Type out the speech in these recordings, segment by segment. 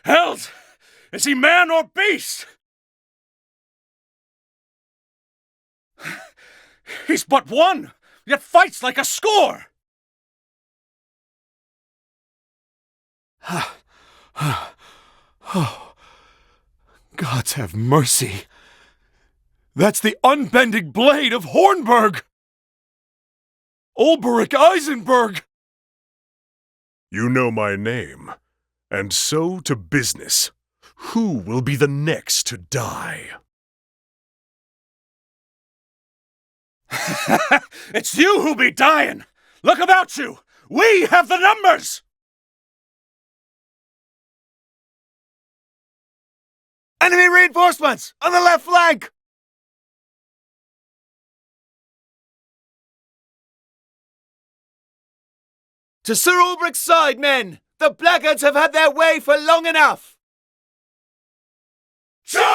Hells! Is he man or beast? He's but one, yet fights like a score! Oh, gods have mercy. That's the unbending blade of Hornburg! Olberic Eisenberg! You know my name. And so to business. Who will be the next to die? It's you who be dying! Look about you! We have the numbers! Enemy reinforcements! On the left flank! To Sir Olberic's side, men! The blackguards have had their way for long enough! Charge!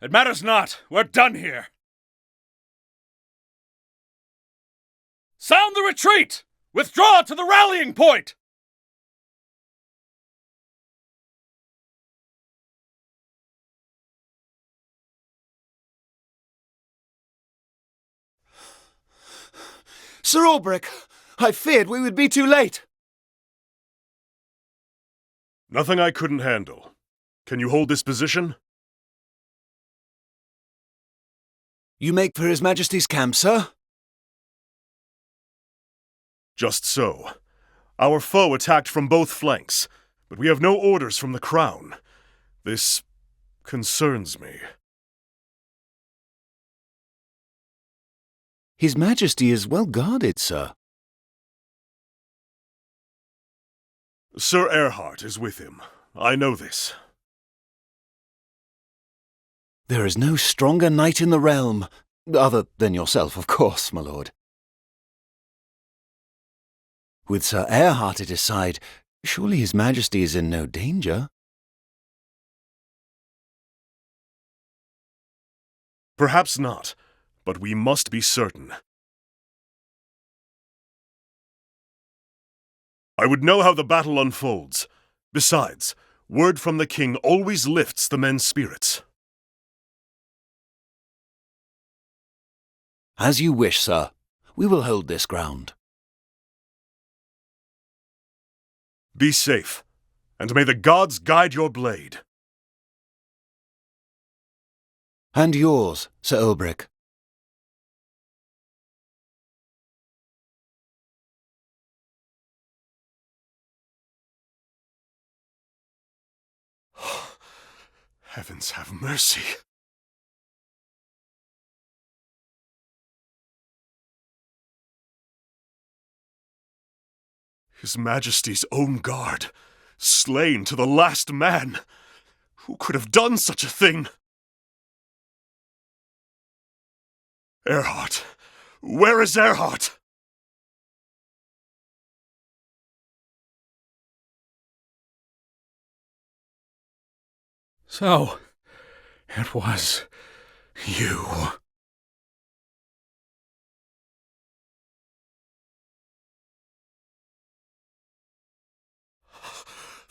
It matters not. We're done here. Sound the retreat! Withdraw to the rallying point! Sir Olberic, I feared we would be too late. Nothing I couldn't handle. Can you hold this position? You make for His Majesty's camp, sir? Just so. Our foe attacked from both flanks, but we have no orders from the Crown. This concerns me. His Majesty is well guarded, sir. Sir Erhard is with him. I know this. There is no stronger knight in the realm, other than yourself, of course, my lord. With Sir Erhard at his side, surely His Majesty is in no danger? Perhaps not, but we must be certain. I would know how the battle unfolds. Besides, word from the king always lifts the men's spirits. As you wish, sir. We will hold this ground. Be safe, and may the gods guide your blade. And yours, Sir Olberic. Heavens have mercy. His Majesty's own guard, slain to the last man. Who could have done such a thing? Erhard. Where is Erhard? So, it was you.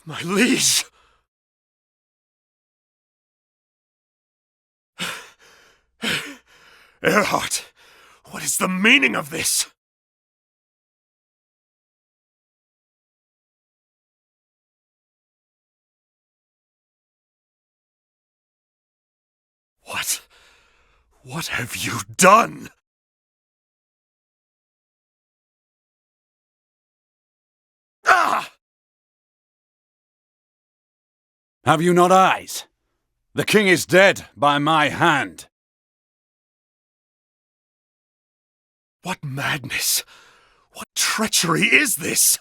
My liege! Erhard, what is the meaning of this? What have you done? Ah! Have you not eyes? The king is dead by my hand. What madness! What treachery is this?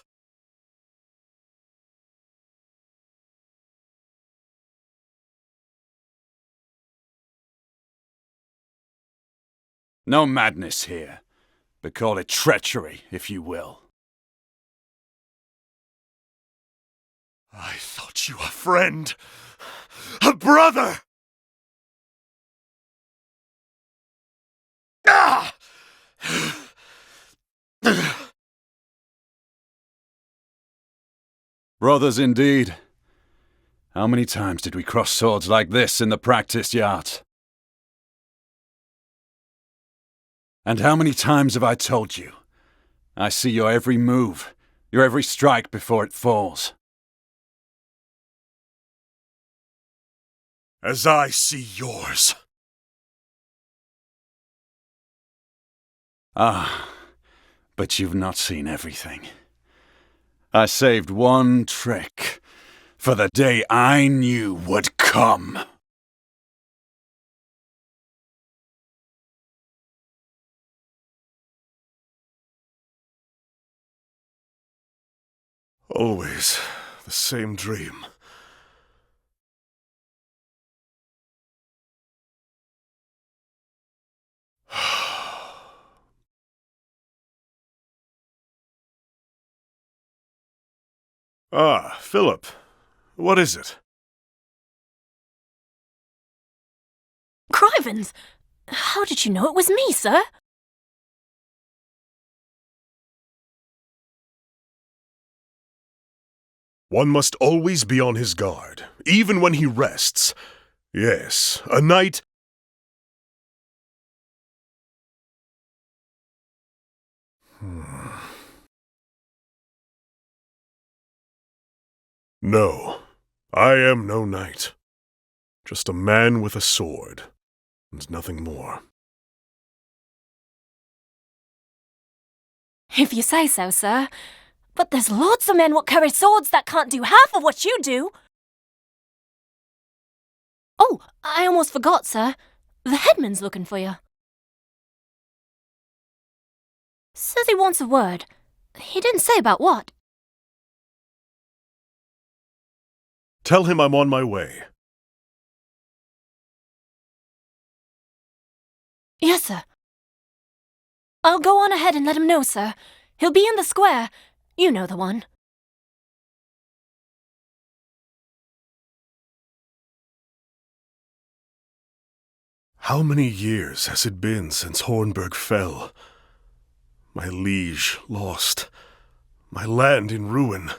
No madness here, but call it treachery, if you will. I thought you a friend, a brother! Ah! Brothers indeed. How many times did we cross swords like this in the practice yard? And how many times have I told you? I see your every move, your every strike before it falls. As I see yours. Ah, but you've not seen everything. I saved one trick for the day I knew would come. Always the same dream. Ah, Philip. What is it? Crivens! How did you know it was me, sir? One must always be on his guard, even when he rests. Yes, a knight... No, I am no knight. Just a man with a sword, and nothing more. If you say so, sir. But there's lots of men what carry swords that can't do half of what you do. Oh, I almost forgot, sir. The headman's looking for you. Says he wants a word. He didn't say about what. Tell him I'm on my way. Yes, sir. I'll go on ahead and let him know, sir. He'll be in the square. You know the one. How many years has it been since Hornburg fell? My liege lost. My land in ruin.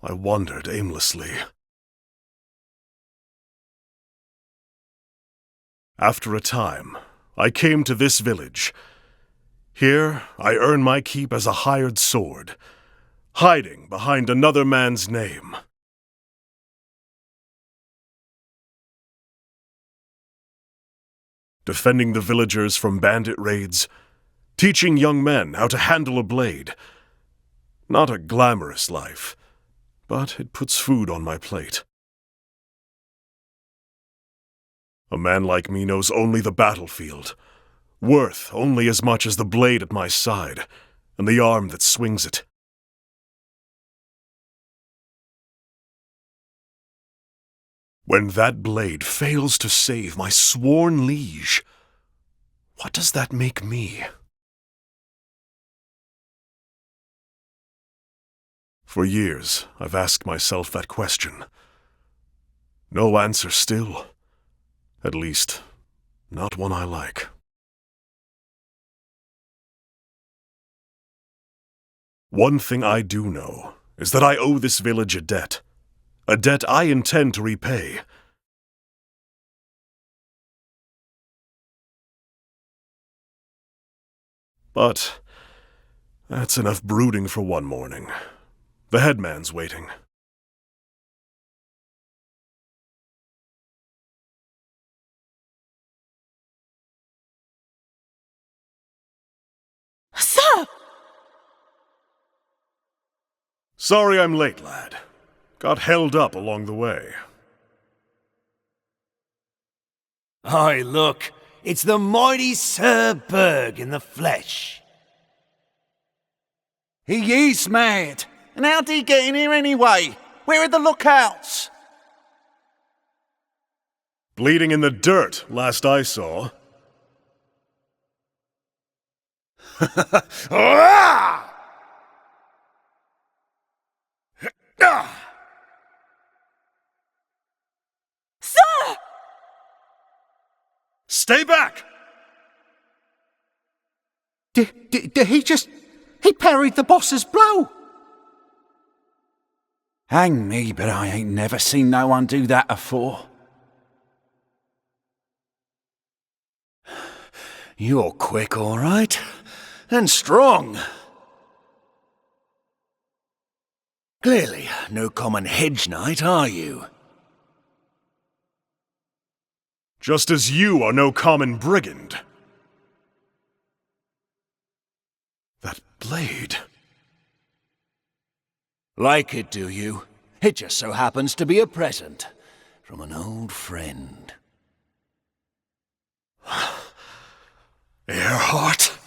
I wandered aimlessly. After a time, I came to this village. Here, I earn my keep as a hired sword, hiding behind another man's name. Defending the villagers from bandit raids, teaching young men how to handle a blade. Not a glamorous life, but it puts food on my plate. A man like me knows only the battlefield, worth only as much as the blade at my side, and the arm that swings it. When that blade fails to save my sworn liege, what does that make me? For years, I've asked myself that question. No answer still. At least, not one I like. One thing I do know is that I owe this village a debt I intend to repay. But that's enough brooding for one morning. The headman's waiting. Sir! Sorry I'm late, lad. Got held up along the way. Aye, look, it's the mighty Sir Berg in the flesh. He is mad. And how did he get in here anyway? Where are the lookouts? Bleeding in the dirt, last I saw. Sir! Stay back! Did he just... He parried the boss's blow. Hang me, but I ain't never seen no one do that afore. You're quick, all right. And strong. Clearly, no common hedge knight, are you? Just as you are no common brigand. That blade. Like it, do you? It just so happens to be a present from an old friend. Earhart?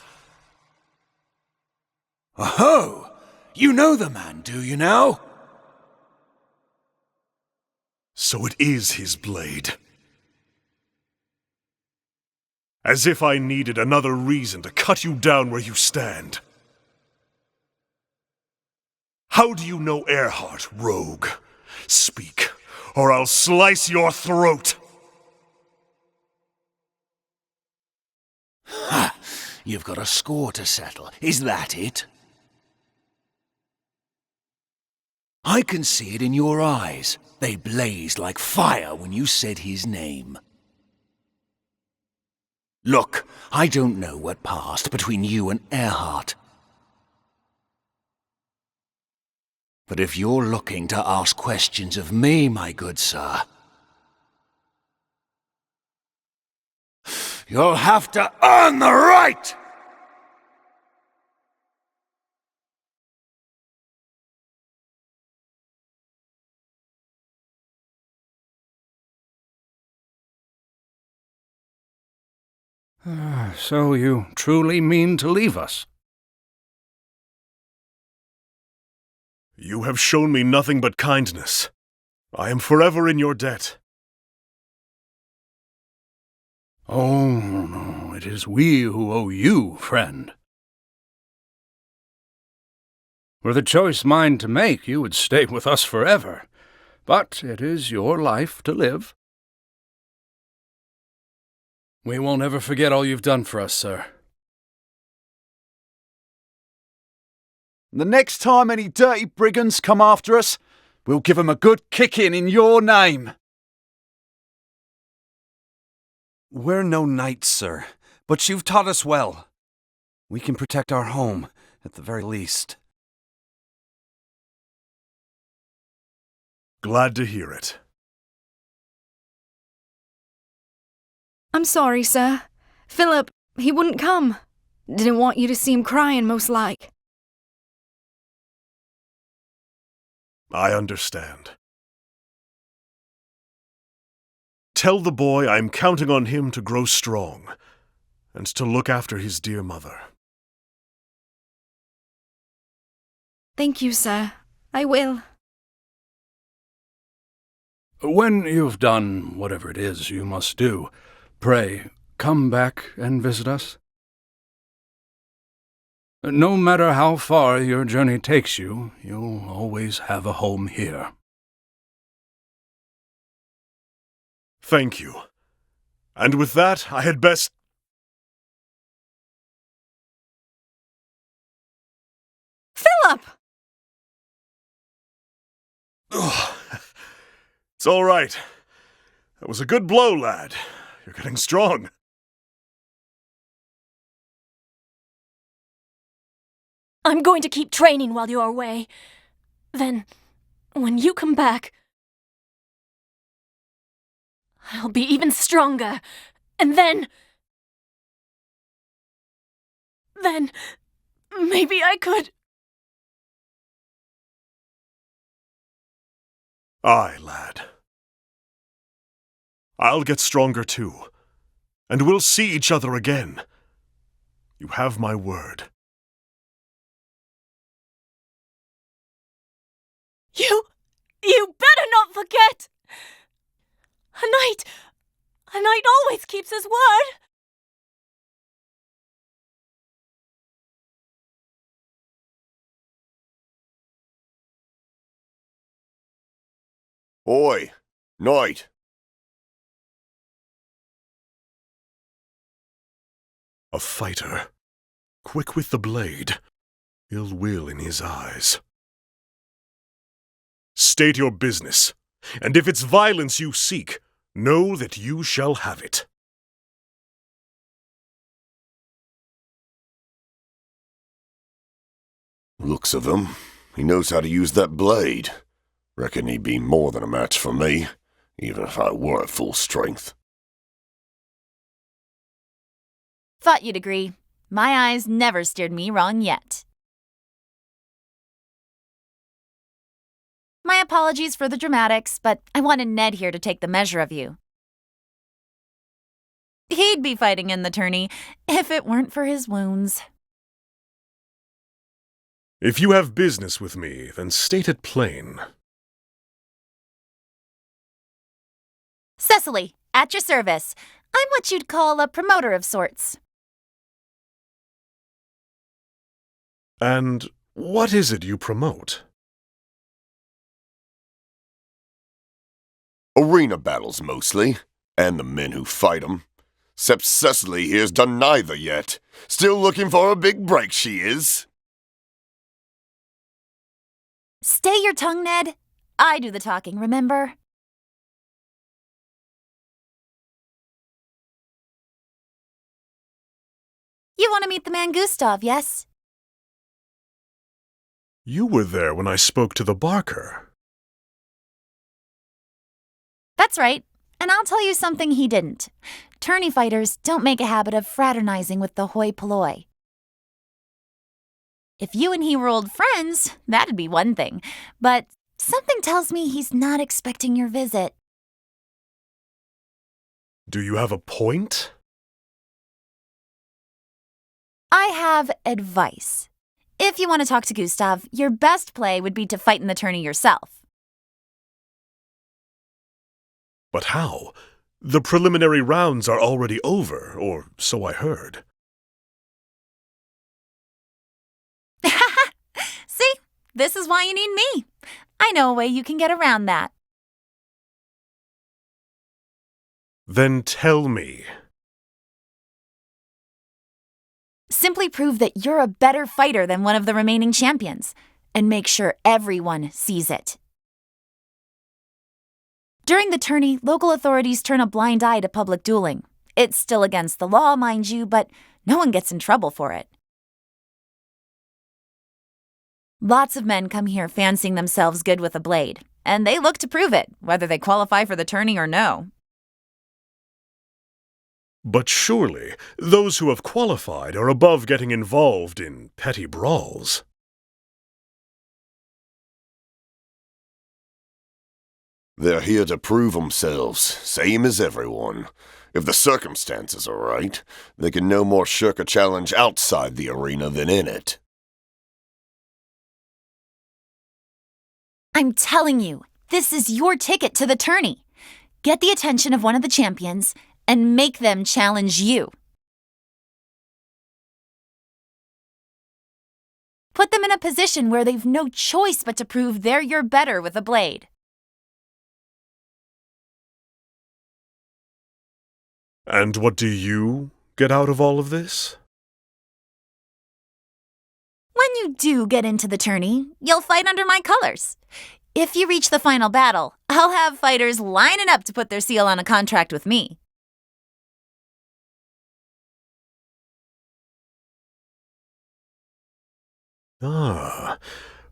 Oh, you know the man, do you now? So it is his blade. As if I needed another reason to cut you down where you stand. How do you know Earhart, rogue? Speak, or I'll slice your throat! Ha! You've got a score to settle, is that it? I can see it in your eyes. They blazed like fire when you said his name. Look, I don't know what passed between you and Earhart. But if you're looking to ask questions of me, my good sir, you'll have to earn the right! So you truly mean to leave us? You have shown me nothing but kindness. I am forever in your debt. Oh, no, it is we who owe you, friend. Were the choice mine to make, you would stay with us forever. But it is your life to live. We won't ever forget all you've done for us, sir. The next time any dirty brigands come after us, we'll give 'em a good kicking in your name. We're no knights, sir, but you've taught us well. We can protect our home, at the very least. Glad to hear it. I'm sorry, sir. Philip, he wouldn't come. Didn't want you to see him crying, most like. I understand. Tell the boy I'm counting on him to grow strong, and to look after his dear mother. Thank you, sir. I will. When you've done whatever it is you must do, pray, come back and visit us. No matter how far your journey takes you, you'll always have a home here. Thank you. And with that, I had best... Philip! It's all right. That was a good blow, lad. You're getting strong. I'm going to keep training while you're away. Then, when you come back, I'll be even stronger. And then maybe I could... Aye, lad. I'll get stronger too. And we'll see each other again. You have my word. You better not forget! A knight always keeps his word! Oi, knight. A fighter. Quick with the blade. Ill will in his eyes. State your business, and if it's violence you seek, know that you shall have it. Looks of him. He knows how to use that blade. Reckon he'd be more than a match for me, even if I were at full strength. Thought you'd agree. My eyes never steered me wrong yet. My apologies for the dramatics, but I wanted Ned here to take the measure of you. He'd be fighting in the tourney if it weren't for his wounds. If you have business with me, then state it plain. Cecily, at your service. I'm what you'd call a promoter of sorts. And what is it you promote? Arena battles, mostly. And the men who fight 'em. 'Cept Cecily here's done neither yet. Still looking for a big break, she is. Stay your tongue, Ned. I do the talking, remember? You want to meet the man Gustav, yes? You were there when I spoke to the Barker. That's right. And I'll tell you something he didn't. Tourney fighters don't make a habit of fraternizing with the hoi polloi. If you and he were old friends, that'd be one thing. But something tells me he's not expecting your visit. Do you have a point? I have advice. If you want to talk to Gustav, your best play would be to fight in the tourney yourself. But how? The preliminary rounds are already over, or so I heard. See? This is why you need me. I know a way you can get around that. Then tell me. Simply prove that you're a better fighter than one of the remaining champions, and make sure everyone sees it. During the tourney, local authorities turn a blind eye to public dueling. It's still against the law, mind you, but no one gets in trouble for it. Lots of men come here fancying themselves good with a blade, and they look to prove it, whether they qualify for the tourney or no. But surely, those who have qualified are above getting involved in petty brawls. They're here to prove themselves, same as everyone. If the circumstances are right, they can no more shirk a challenge outside the arena than in it. I'm telling you, this is your ticket to the tourney. Get the attention of one of the champions and make them challenge you. Put them in a position where they've no choice but to prove they're your better with a blade. And what do you get out of all of this? When you do get into the tourney, you'll fight under my colors. If you reach the final battle, I'll have fighters lining up to put their seal on a contract with me. Ah,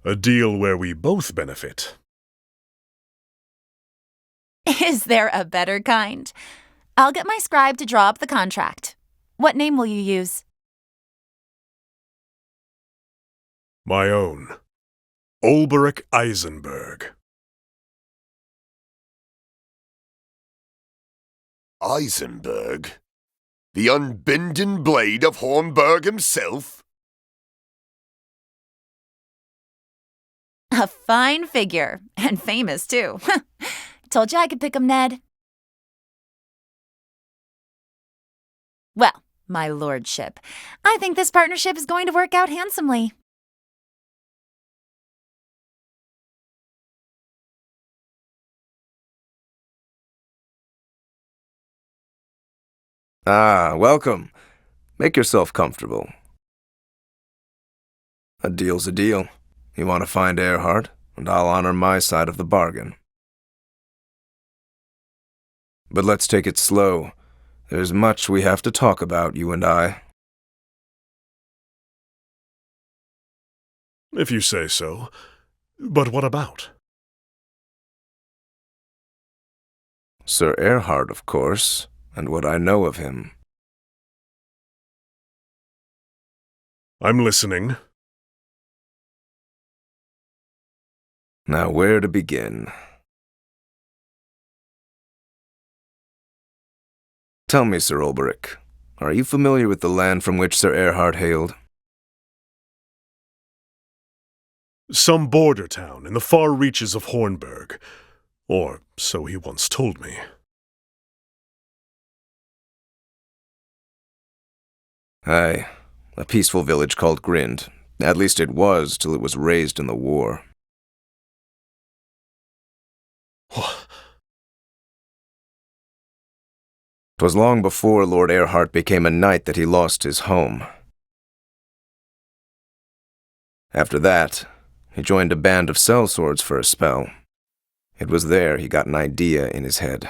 a deal where we both benefit. Is there a better kind? I'll get my scribe to draw up the contract. What name will you use? My own. Olberic Eisenberg. Eisenberg? The unbending blade of Hornberg himself? A fine figure, and famous too. Told you I could pick him, Ned. Well, my lordship, I think this partnership is going to work out handsomely. Ah, welcome. Make yourself comfortable. A deal's a deal. You want to find Earhart? and I'll honor my side of the bargain. But let's take it slow. There's much we have to talk about, you and I. If you say so. But what about? Sir Erhard, of course, and what I know of him. I'm listening. Now, where to begin? Tell me, Sir Olberic, are you familiar with the land from which Sir Erhard hailed? Some border town in the far reaches of Hornburg. Or so he once told me. Aye, a peaceful village called Grind. At least it was till it was razed in the war. 'Twas long before Lord Erhard became a knight that he lost his home. After that, he joined a band of sellswords for a spell. It was there he got an idea in his head.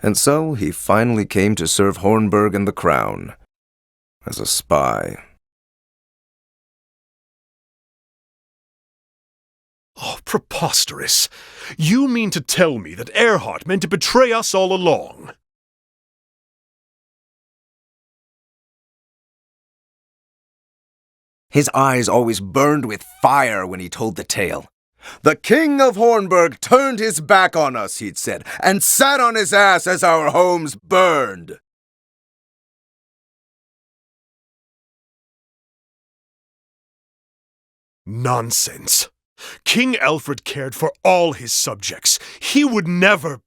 And so he finally came to serve Hornburg and the Crown as a spy. Oh, preposterous. You mean to tell me that Erhard meant to betray us all along? His eyes always burned with fire when he told the tale. The King of Hornburg turned his back on us, he'd said, and sat on his ass as our homes burned. Nonsense. King Alfred cared for all his subjects. He would never...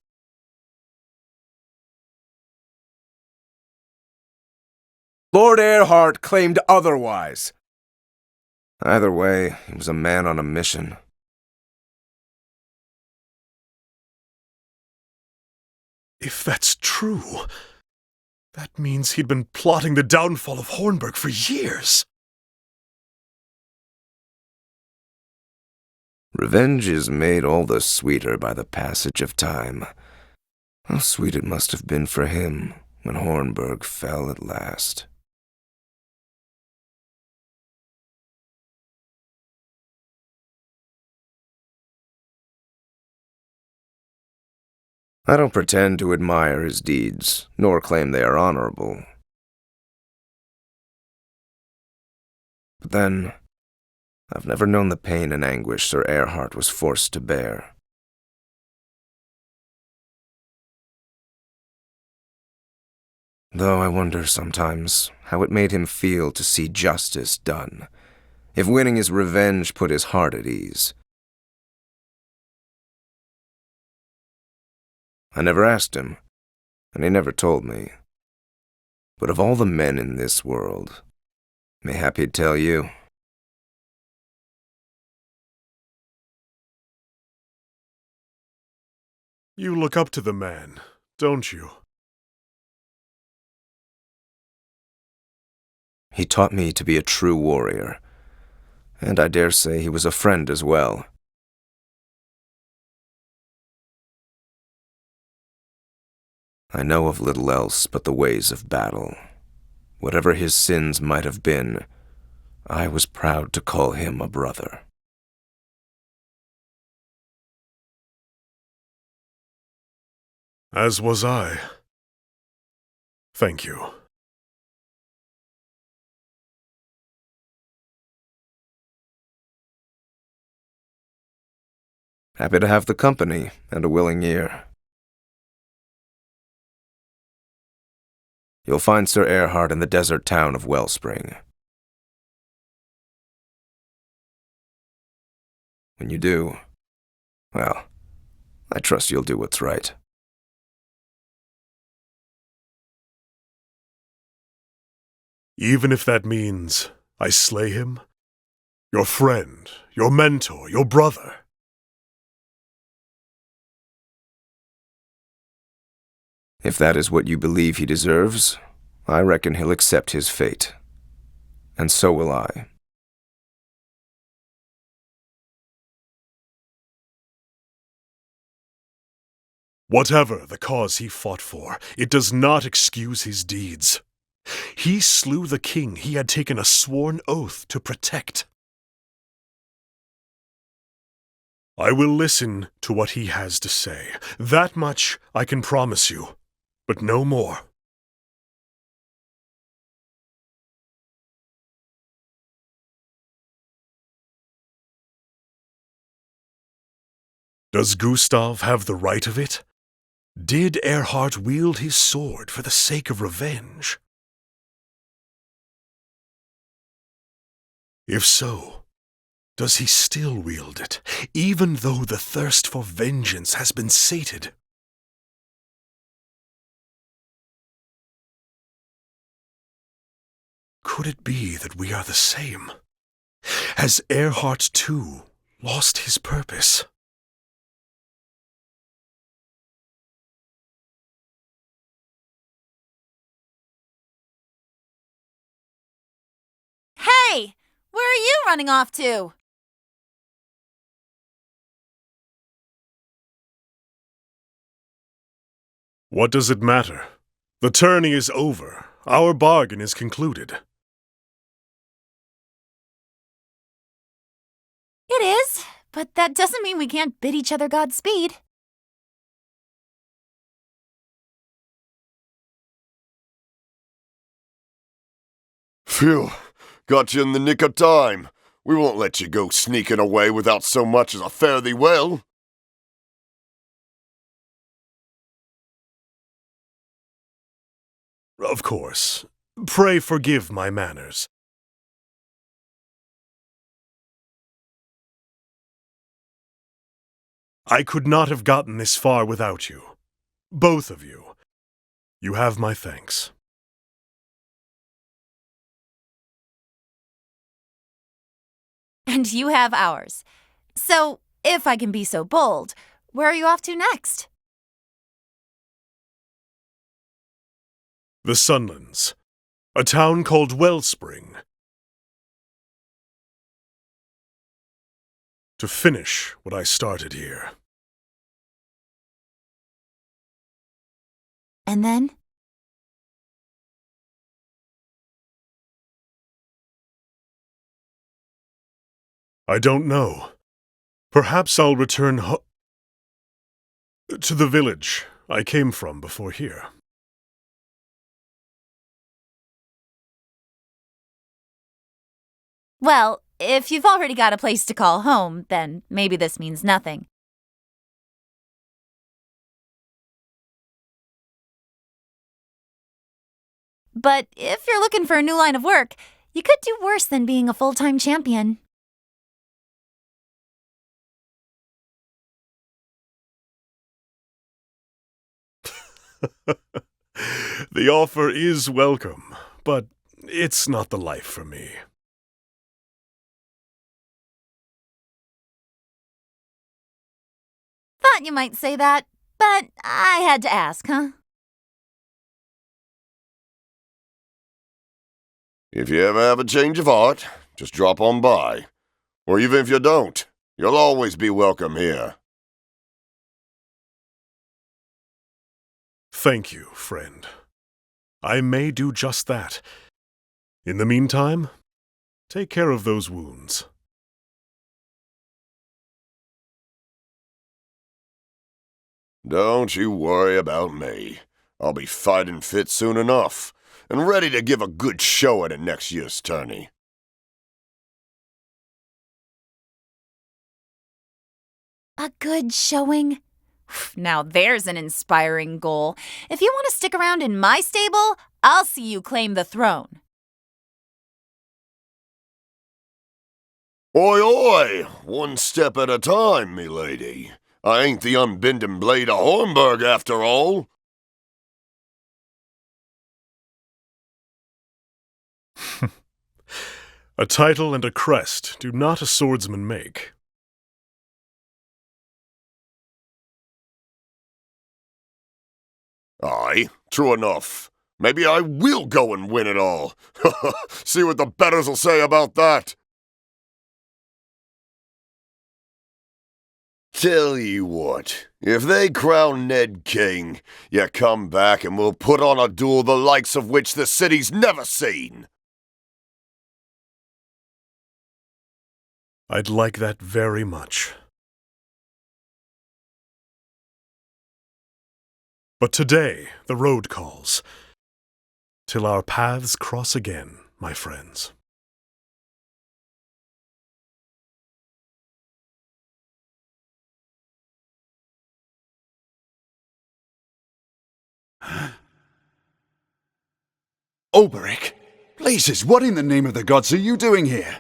Lord Erhard claimed otherwise. Either way, he was a man on a mission. If that's true, that means he'd been plotting the downfall of Hornburg for years. Revenge is made all the sweeter by the passage of time. How sweet it must have been for him when Hornburg fell at last. I don't pretend to admire his deeds, nor claim they are honorable. But then, I've never known the pain and anguish Sir Erhard was forced to bear. Though I wonder sometimes how it made him feel to see justice done, if winning his revenge put his heart at ease. I never asked him, and he never told me. But of all the men in this world, mayhap he'd tell you. You look up to the man, don't you? He taught me to be a true warrior, and I dare say he was a friend as well. I know of little else but the ways of battle. Whatever his sins might have been, I was proud to call him a brother. As was I. Thank you. Happy to have the company and a willing ear. You'll find Sir Erhard in the desert town of Wellspring. When you do, well, I trust you'll do what's right. Even if that means I slay him? Your friend, your mentor, your brother. If that is what you believe he deserves, I reckon he'll accept his fate. and so will I. Whatever the cause he fought for, it does not excuse his deeds. He slew the king he had taken a sworn oath to protect. I will listen to what he has to say. That much I can promise you, but no more. Does Gustav have the right of it? Did Erhard wield his sword for the sake of revenge? If so, does he still wield it, even though the thirst for vengeance has been sated? Could it be that we are the same? Has Erhard too lost his purpose? Hey! Where are you running off to? What does it matter? The tourney is over. Our bargain is concluded. It is, but that doesn't mean we can't bid each other Godspeed. Phew, got you in the nick of time. We won't let you go sneaking away without so much as a fare thee well. Of course. Pray forgive my manners. I could not have gotten this far without you. Both of you. You have my thanks. And you have ours. So, if I can be so bold, where are you off to next? The Sunlands. A town called Wellspring. To finish what I started here. And then? I don't know. Perhaps I'll return to the village I came from before here. Well, if you've already got a place to call home, then maybe this means nothing. But if you're looking for a new line of work, you could do worse than being a full-time champion. The offer is welcome, but it's not the life for me. Thought you might say that, but I had to ask, huh? If you ever have a change of heart, just drop on by. Or even if you don't, you'll always be welcome here. Thank you, friend. I may do just that. In the meantime, take care of those wounds. Don't you worry about me. I'll be fighting fit soon enough, and ready to give a good show at next year's tourney. A good showing? Now there's an inspiring goal. If you want to stick around in my stable, I'll see you claim the throne. Oi, oi! One step at a time, me lady. I ain't the unbending blade of Hornburg after all. A title and a crest do not a swordsman make. Aye, true enough. Maybe I will go and win it all. See what the betters will say about that. Tell you what, if they crown Ned king, you come back and we'll put on a duel the likes of which the city's never seen. I'd like that very much. But today, the road calls. Till our paths cross again, my friends. Olberic! Blazes, what in the name of the gods are you doing here?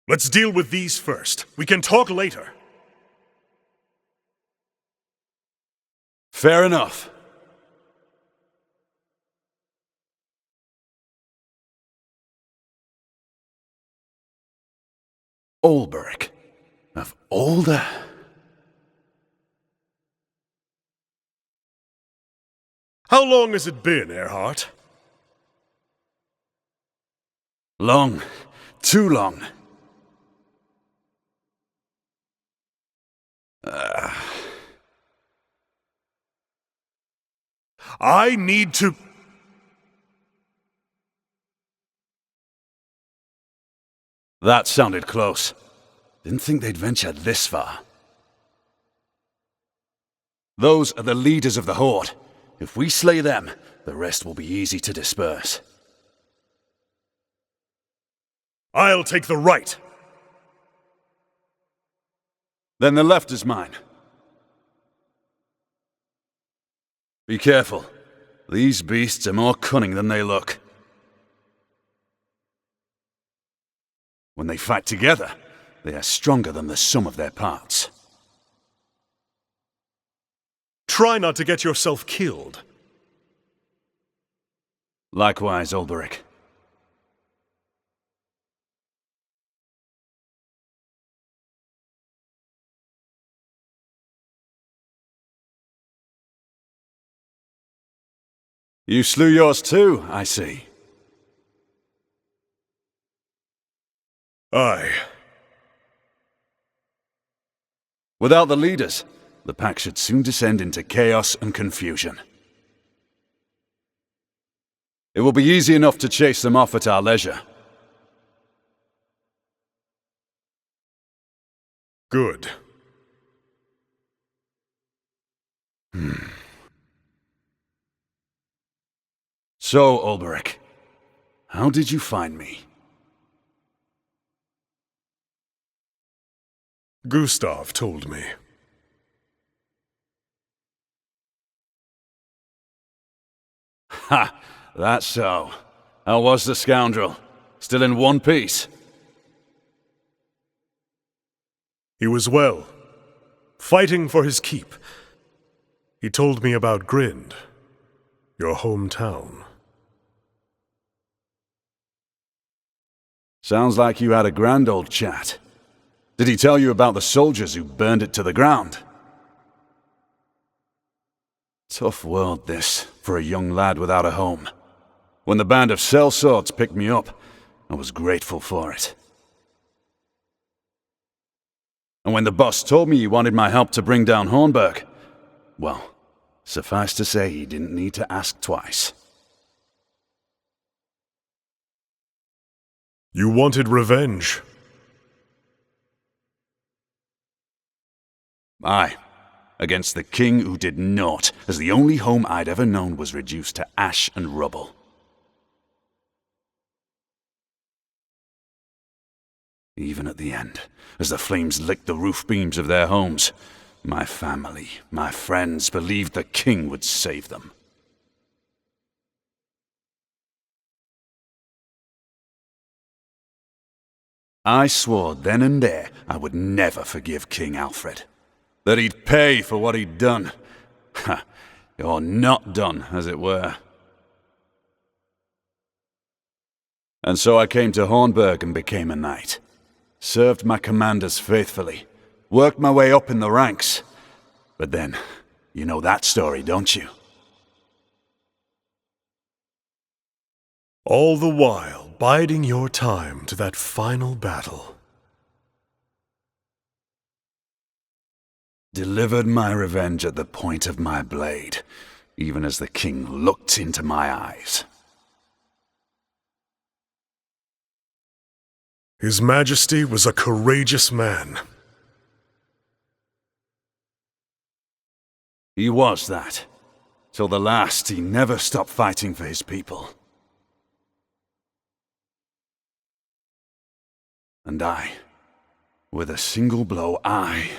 Let's deal with these first. We can talk later. Fair enough. Olberic. Of all the... How long has it been, Earhart? Long. Too long. I need to... That sounded close. Didn't think they'd venture this far. Those are the leaders of the Horde. If we slay them, the rest will be easy to disperse. I'll take the right. Then the left is mine. Be careful. These beasts are more cunning than they look. When they fight together, they are stronger than the sum of their parts. Try not to get yourself killed. Likewise, Olberic. You slew yours too, I see. Aye. Without the leaders, the pack should soon descend into chaos and confusion. It will be easy enough to chase them off at our leisure. Good. So, Olberic, how did you find me? Gustav told me. Ha! That's so. How was the scoundrel? Still in one piece? He was well, fighting for his keep. He told me about Grind, your hometown. Sounds like you had a grand old chat. Did he tell you about the soldiers who burned it to the ground? Tough world, this, for a young lad without a home. When the band of sellswords picked me up, I was grateful for it. And when the boss told me he wanted my help to bring down Hornburg, well, suffice to say he didn't need to ask twice. You wanted revenge. Aye, against the king who did naught, as the only home I'd ever known was reduced to ash and rubble. Even at the end, as the flames licked the roof beams of their homes, my family, my friends believed the king would save them. I swore then and there I would never forgive King Alfred. That he'd pay for what he'd done. Ha! Or not done, as it were. And so I came to Hornburg and became a knight. Served my commanders faithfully. Worked my way up in the ranks. But then, You know that story, don't you? All the while biding your time to that final battle. Delivered my revenge at the point of my blade, even as the king looked into my eyes. His Majesty was a courageous man. He was that. Till the last, he never stopped fighting for his people. And I, with a single blow, I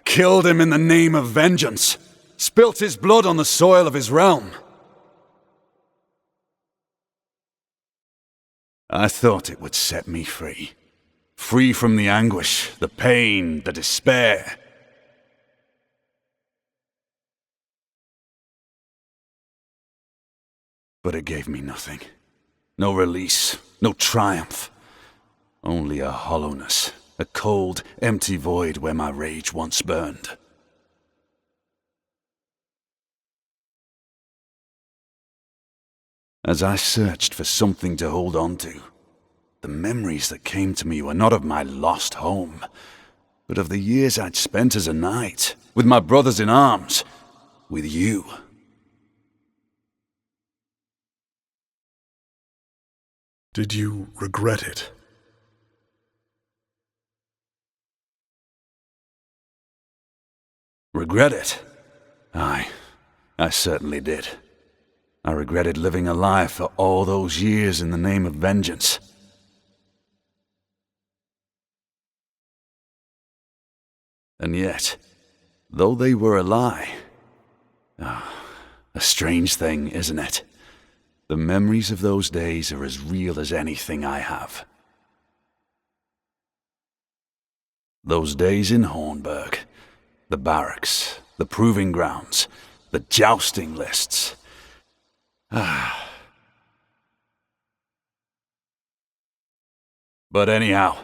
killed him in the name of vengeance, spilt his blood on the soil of his realm. I thought it would set me free. Free from the anguish, the pain, the despair. But it gave me nothing. No release, no triumph. Only a hollowness, a cold, empty void where my rage once burned. As I searched for something to hold on to, the memories that came to me were not of my lost home, but of the years I'd spent as a knight, with my brothers in arms, with you. Did you regret it? Regret it? Aye, I certainly did. I regretted living a life for all those years in the name of vengeance. And yet, though they were a lie, a strange thing, isn't it? The memories of those days are as real as anything I have. Those days in Hornburg, the barracks, the proving grounds, the jousting lists. But anyhow,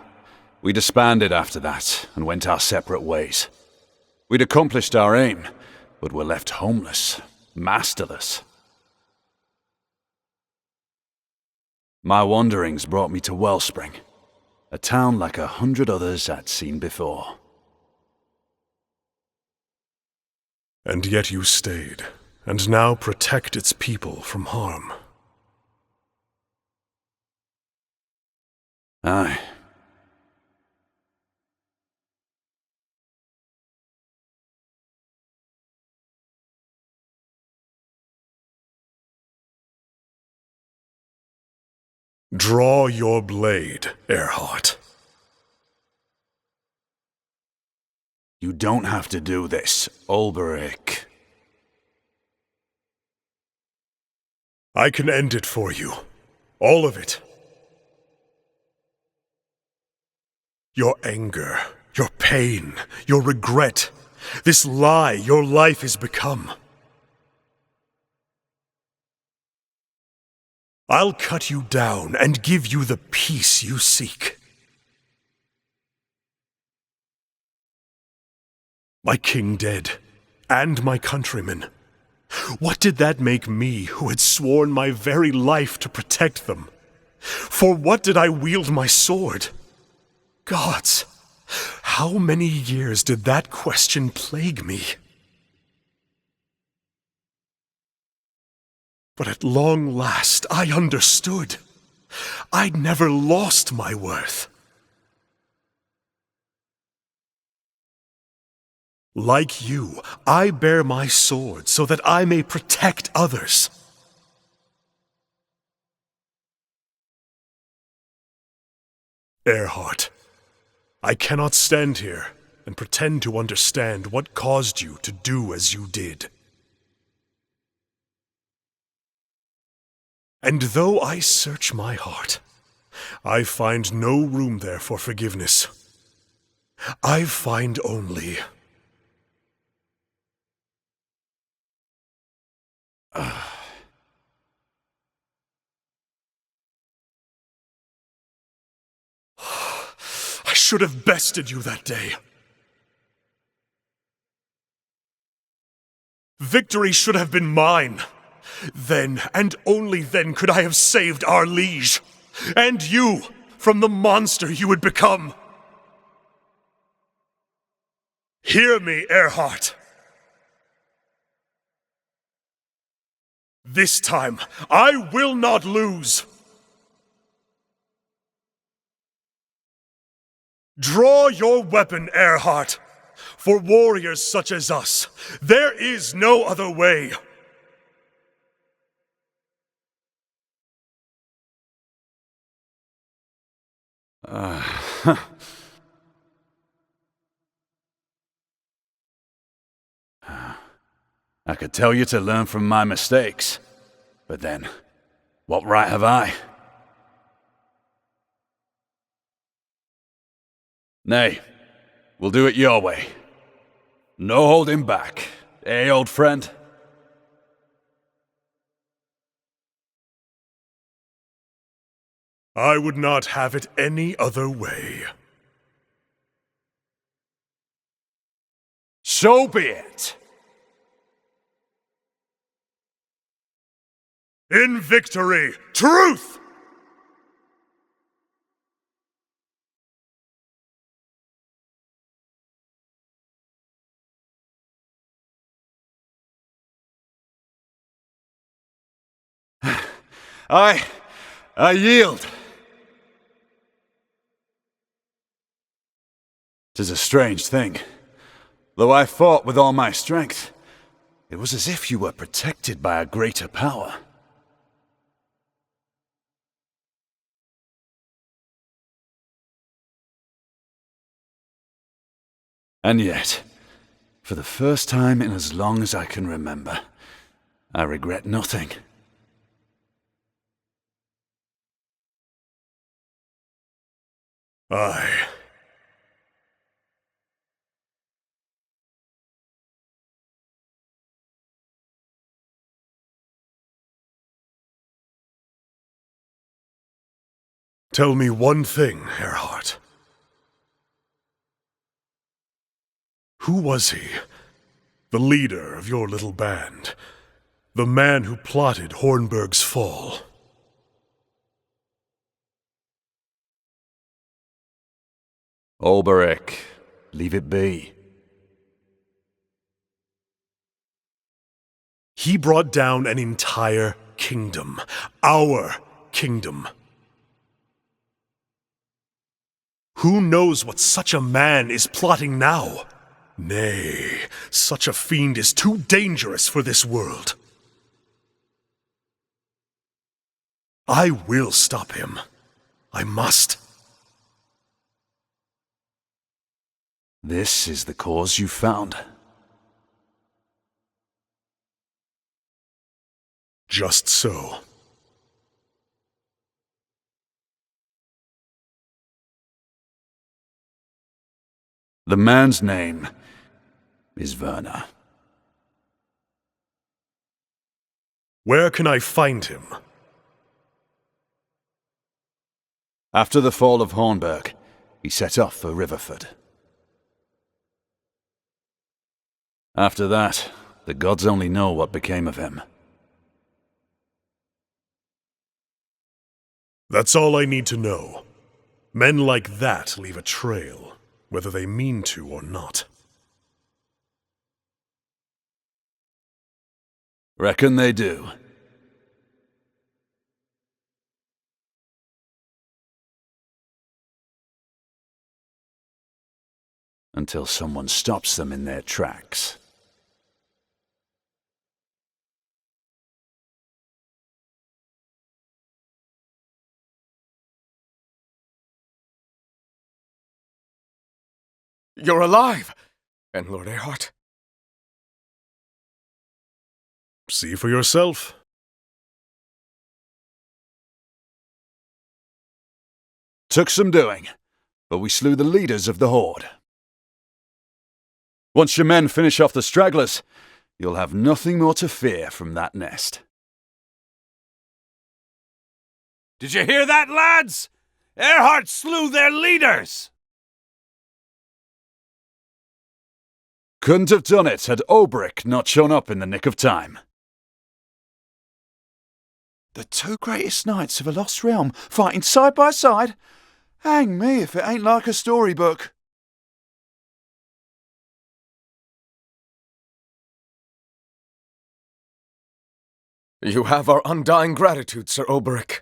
we disbanded after that and went our separate ways. We'd accomplished our aim, but were left homeless, masterless. My wanderings brought me to Wellspring, a town like 100 others I'd seen before. And yet you stayed, and now protect its people from harm. Aye. Draw your blade, Earhart. You don't have to do this, Olberic. I can end it for you. All of it. Your anger, your pain, your regret, this lie your life has become. I'll cut you down and give you the peace you seek. My king dead, and my countrymen. What did that make me, who had sworn my very life to protect them? For what did I wield my sword? Gods, how many years did that question plague me? But at long last, I understood. I'd never lost my worth. Like you, I bear my sword so that I may protect others. Earhart, I cannot stand here and pretend to understand what caused you to do as you did. And though I search my heart, I find no room there for forgiveness. I find only... I should have bested you that day. Victory should have been mine. Then, and only then, could I have saved our liege. And you, from the monster you would become. Hear me, Erhard. This time, I will not lose. Draw your weapon, Erhard. For warriors such as us, there is no other way. I could tell you to learn from my mistakes, but then, what right have I? Nay, we'll do it your way. No holding back, eh, old friend? I would not have it any other way. So be it. In victory, truth! I yield. 'Tis a strange thing. Though I fought with all my strength, it was as if you were protected by a greater power. And yet, for the first time in as long as I can remember, I regret nothing. Aye. Tell me one thing, Erhard. Who was he? The leader of your little band. The man who plotted Hornburg's fall. Olberic, leave it be. He brought down an entire kingdom. Our kingdom. Who knows what such a man is plotting now? Nay, such a fiend is too dangerous for this world. I will stop him. I must. This is the cause you found. Just so. The man's name is Werner. Where can I find him? After the fall of Hornburg, he set off for Riverford. After that, the gods only know what became of him. That's all I need to know. Men like that leave a trail, whether they mean to or not. Reckon they do. Until someone stops them in their tracks. You're alive! And Lord Erhard? See for yourself. Took some doing, but we slew the leaders of the Horde. Once your men finish off the stragglers, you'll have nothing more to fear from that nest. Did you hear that, lads? Erhard slew their leaders! Couldn't have done it had Olberic not shown up in the nick of time. The two greatest knights of a lost realm fighting side by side? Hang me if it ain't like a storybook. You have our undying gratitude, Sir Olberic.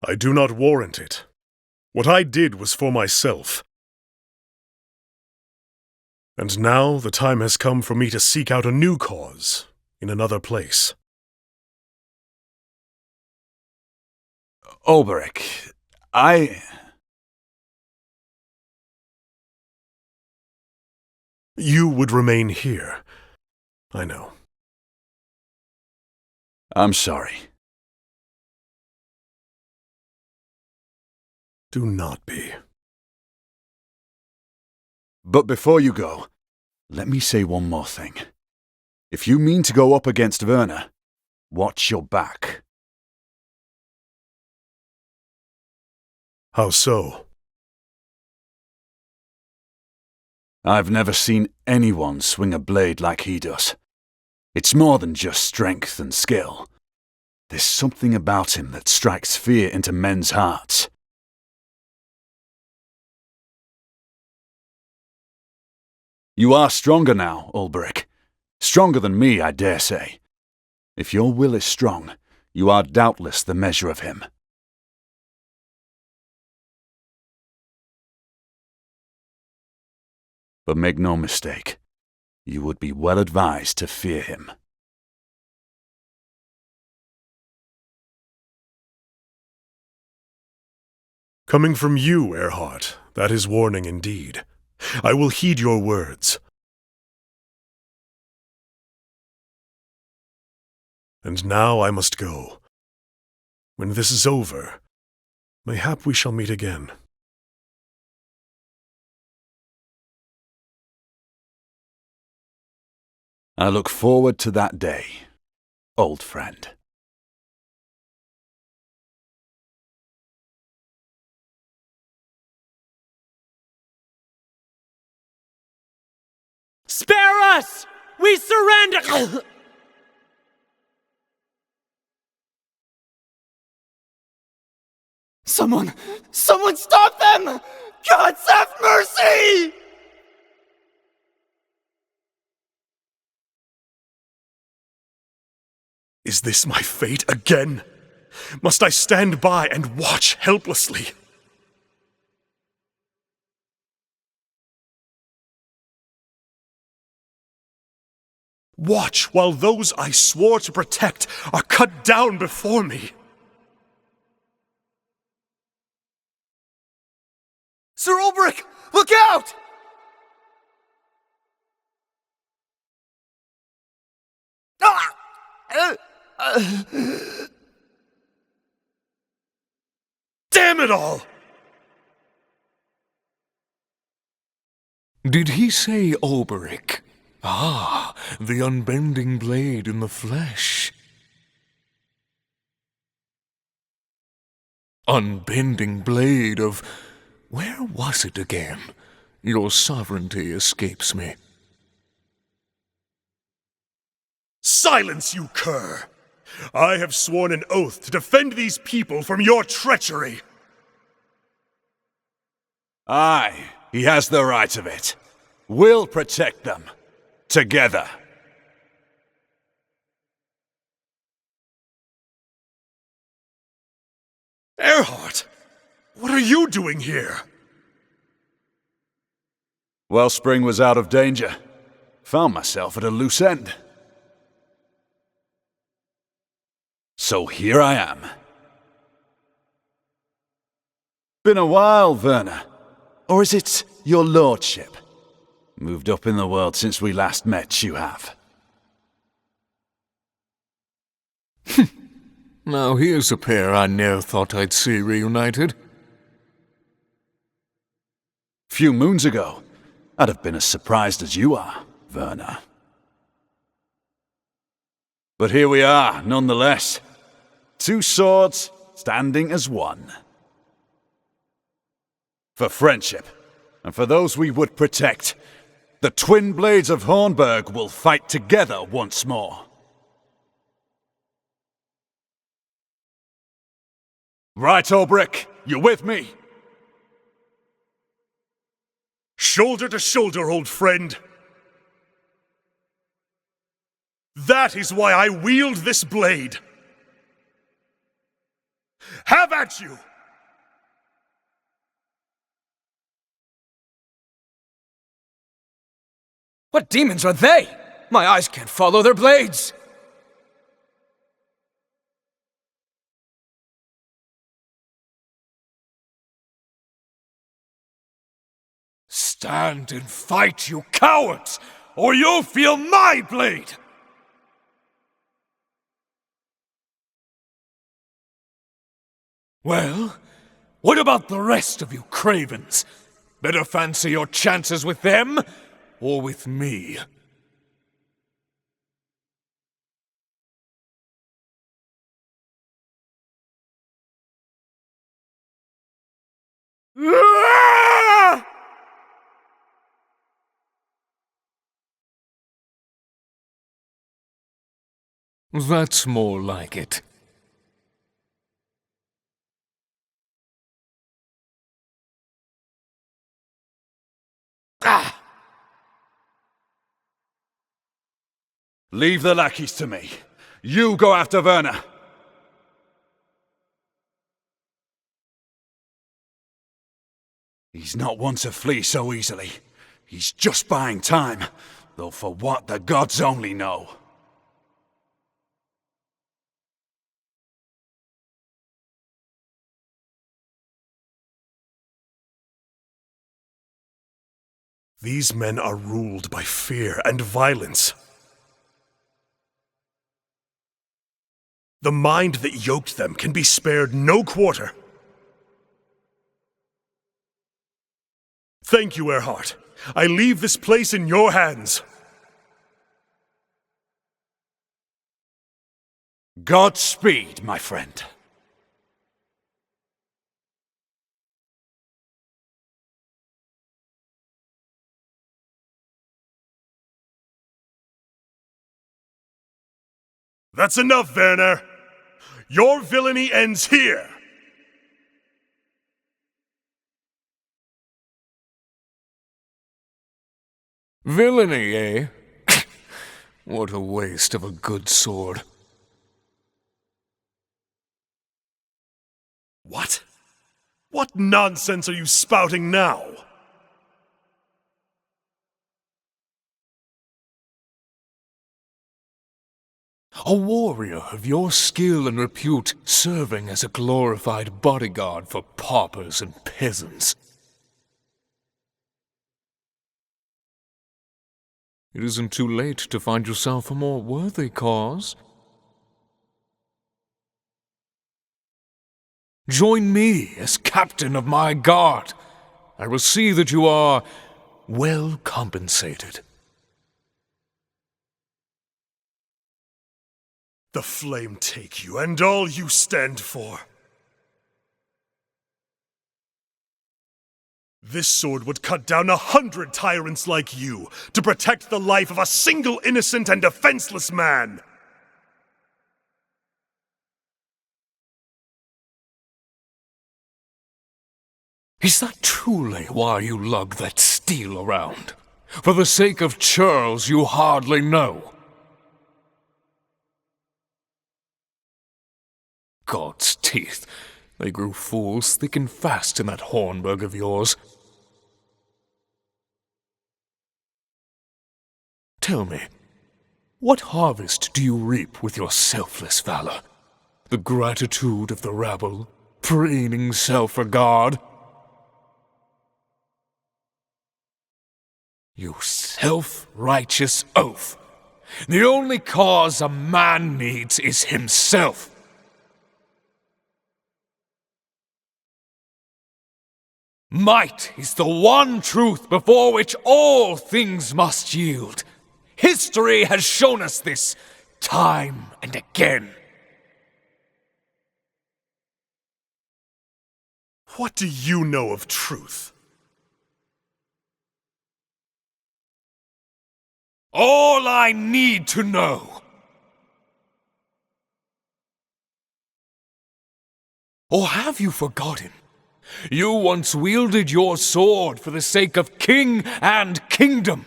I do not warrant it. What I did was for myself. And now the time has come for me to seek out a new cause in another place. Olberic, You would remain here. I know. I'm sorry. Do not be. But before you go, let me say one more thing. If you mean to go up against Werner, watch your back. How so? I've never seen anyone swing a blade like he does. It's more than just strength and skill. There's something about him that strikes fear into men's hearts. You are stronger now, Olberic. Stronger than me, I dare say. If your will is strong, you are doubtless the measure of him. But make no mistake, you would be well advised to fear him. Coming from you, Erhard, that is warning indeed. I will heed your words. And now I must go. When this is over, mayhap we shall meet again. I look forward to that day, old friend. Spare us! We surrender! Someone stop them! Gods have mercy! Is this my fate again? Must I stand by and watch helplessly? Watch while those I swore to protect are cut down before me. Sir Olberic, look out! Damn it all! Did he say Olberic? Ah, the unbending blade in the flesh. Unbending blade of... where was it again? Your sovereignty escapes me. Silence, you cur! I have sworn an oath to defend these people from your treachery! Aye, he has the right of it. We'll protect them. Together. Erhard! What are you doing here? Wellspring was out of danger. Found myself at a loose end. So here I am. Been a while, Werner. Or is it your lordship? Moved up in the world since we last met, you have. Now here's a pair I ne'er thought I'd see reunited. Few moons ago, I'd have been as surprised as you are, Werner. But here we are, nonetheless. Two swords standing as one. For friendship, and for those we would protect, the twin blades of Hornburg will fight together once more. Right, Olberic, you with me? Shoulder to shoulder, old friend. That is why I wield this blade. Have at you! What demons are they? My eyes can't follow their blades! Stand and fight, you cowards, or you'll feel my blade! Well, what about the rest of you cravens? Better fancy your chances with them, or with me? That's more like it. Leave the lackeys to me. You go after Werner. He's not one to flee so easily. He's just buying time, though for what the gods only know. These men are ruled by fear and violence. The mind that yoked them can be spared no quarter. Thank you, Erhard. I leave this place in your hands. Godspeed, my friend. That's enough, Werner. Your villainy ends here. Villainy, eh? What a waste of a good sword. What? What nonsense are you spouting now? A warrior of your skill and repute serving as a glorified bodyguard for paupers and peasants. It isn't too late to find yourself a more worthy cause. Join me as captain of my guard. I will see that you are well compensated. The flame take you and all you stand for. This sword would cut down 100 tyrants like you to protect the life of a single innocent and defenseless man. Is that truly why you lug that steel around? For the sake of churls you hardly know? God's teeth, they grew fools thick and fast in that Hornburg of yours. Tell me, what harvest do you reap with your selfless valor? The gratitude of the rabble, preening self-regard? You self-righteous oaf! The only cause a man needs is himself! Might is the one truth before which all things must yield. History has shown us this time and again. What do you know of truth? All I need to know. Or have you forgotten? You once wielded your sword for the sake of king and kingdom.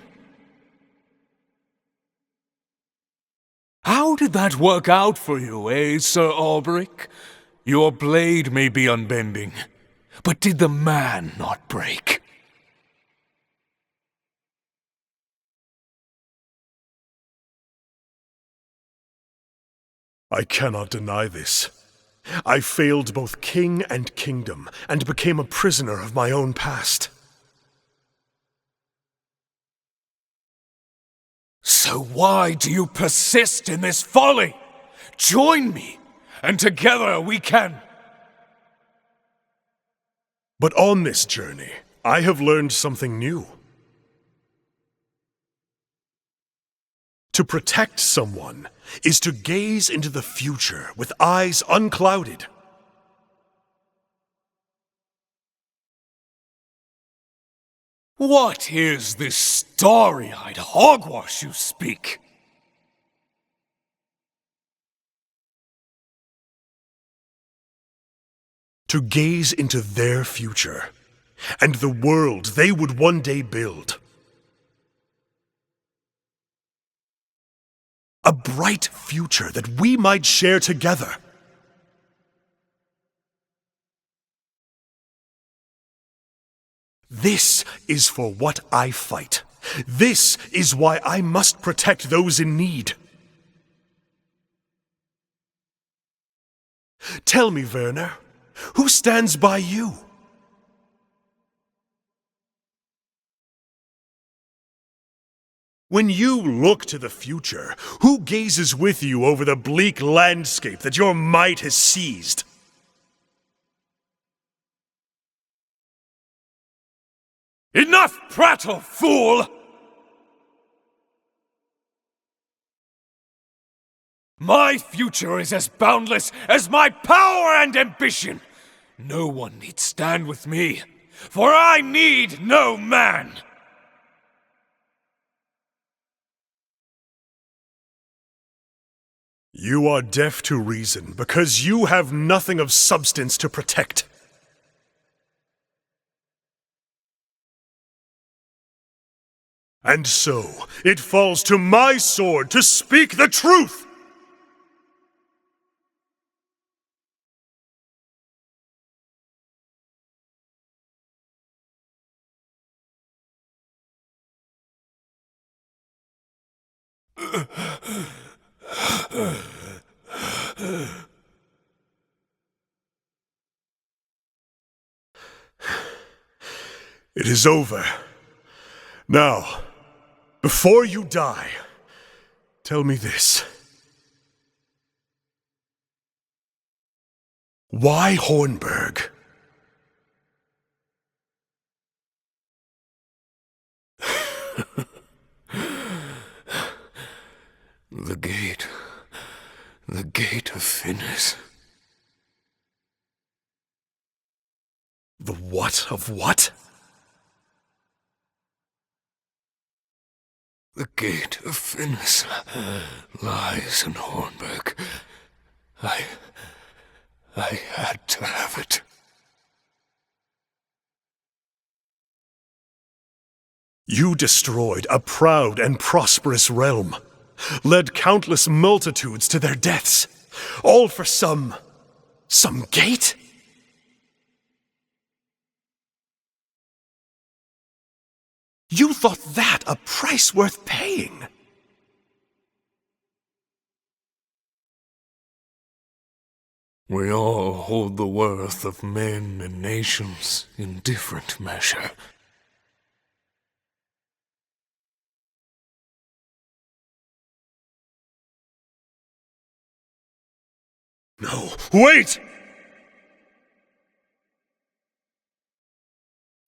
How did that work out for you, Sir Olberic? Your blade may be unbending, but did the man not break? I cannot deny this. I failed both king and kingdom, and became a prisoner of my own past. So why do you persist in this folly? Join me, and together we can... But on this journey, I have learned something new. To protect someone is to gaze into the future with eyes unclouded. What is this starry-eyed hogwash you speak? To gaze into their future, and the world they would one day build. A bright future that we might share together. This is for what I fight. This is why I must protect those in need. Tell me, Werner, who stands by you? When you look to the future, who gazes with you over the bleak landscape that your might has seized? Enough prattle, fool! My future is as boundless as my power and ambition. No one need stand with me, for I need no man. You are deaf to reason because you have nothing of substance to protect. And so, it falls to my sword to speak the truth! It is over. Now, before you die, tell me this. Why Hornburg? The gate of Finis. The what of what? The gate of Finis lies in Hornburg. I had to have it. You destroyed a proud and prosperous realm, led countless multitudes to their deaths, all for some gate? You thought that a price worth paying? We all hold the worth of men and nations in different measure. No, wait!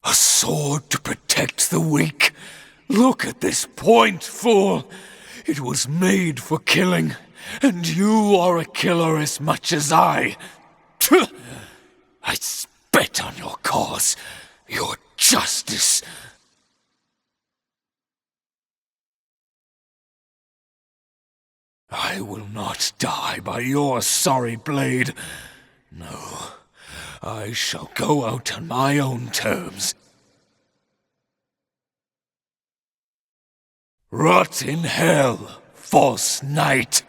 A sword to protect the weak. Look at this point, fool. It was made for killing, and you are a killer as much as I. I spit bet on your cause, your justice. I will not die by your sorry blade. No, I shall go out on my own terms. Rot in hell, false knight!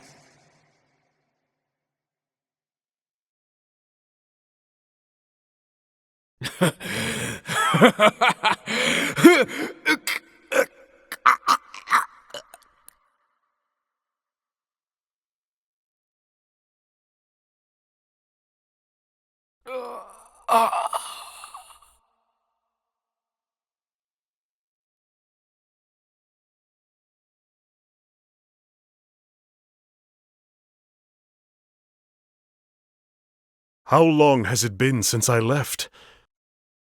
How long has it been since I left?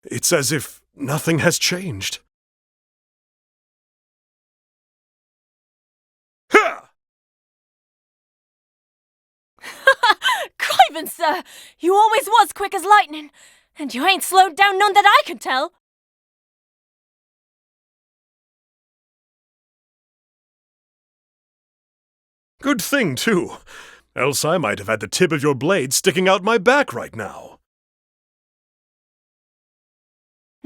It's as if nothing has changed. Ha! Criven, sir! You always was quick as lightning, and you ain't slowed down none that I can tell. Good thing, too. Else I might have had the tip of your blade sticking out my back right now.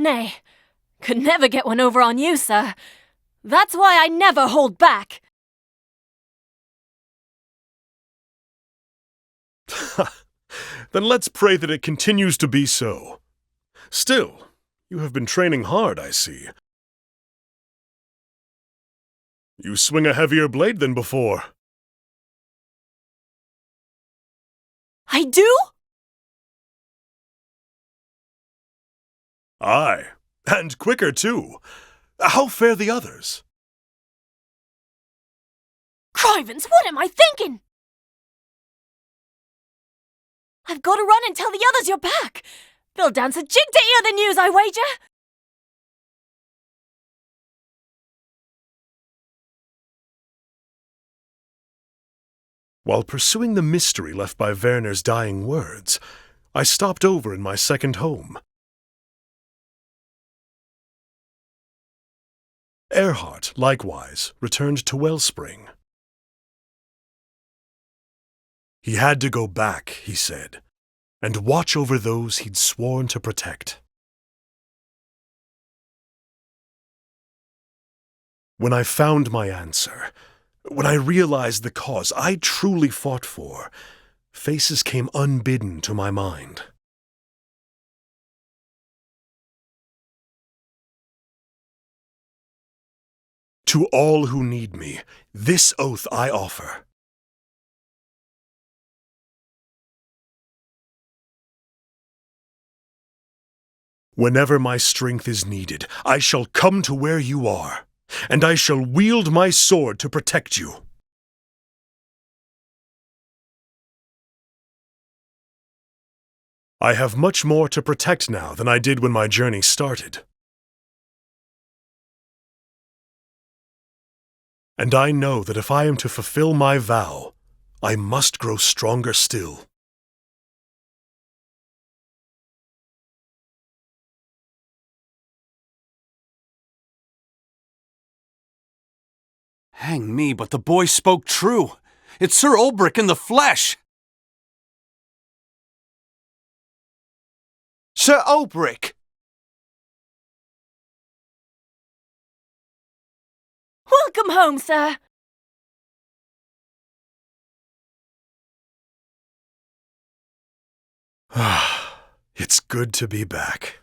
Nay, could never get one over on you, sir. That's why I never hold back. Then let's pray that it continues to be so. Still, you have been training hard, I see. You swing a heavier blade than before. I do? Aye, and quicker too. How fare the others? Crivens, what am I thinking? I've got to run and tell the others you're back. They'll dance a jig to hear the news, I wager. While pursuing the mystery left by Werner's dying words, I stopped over in my second home. Erhard, likewise, returned to Wellspring. He had to go back, he said, and watch over those he'd sworn to protect. When I found my answer, when I realized the cause I truly fought for, faces came unbidden to my mind. To all who need me, this oath I offer. Whenever my strength is needed, I shall come to where you are, and I shall wield my sword to protect you. I have much more to protect now than I did when my journey started. And I know that if I am to fulfill my vow, I must grow stronger still. Hang me, but the boy spoke true. It's Sir Olberic in the flesh. Sir Olberic! Welcome home, sir. It's good to be back.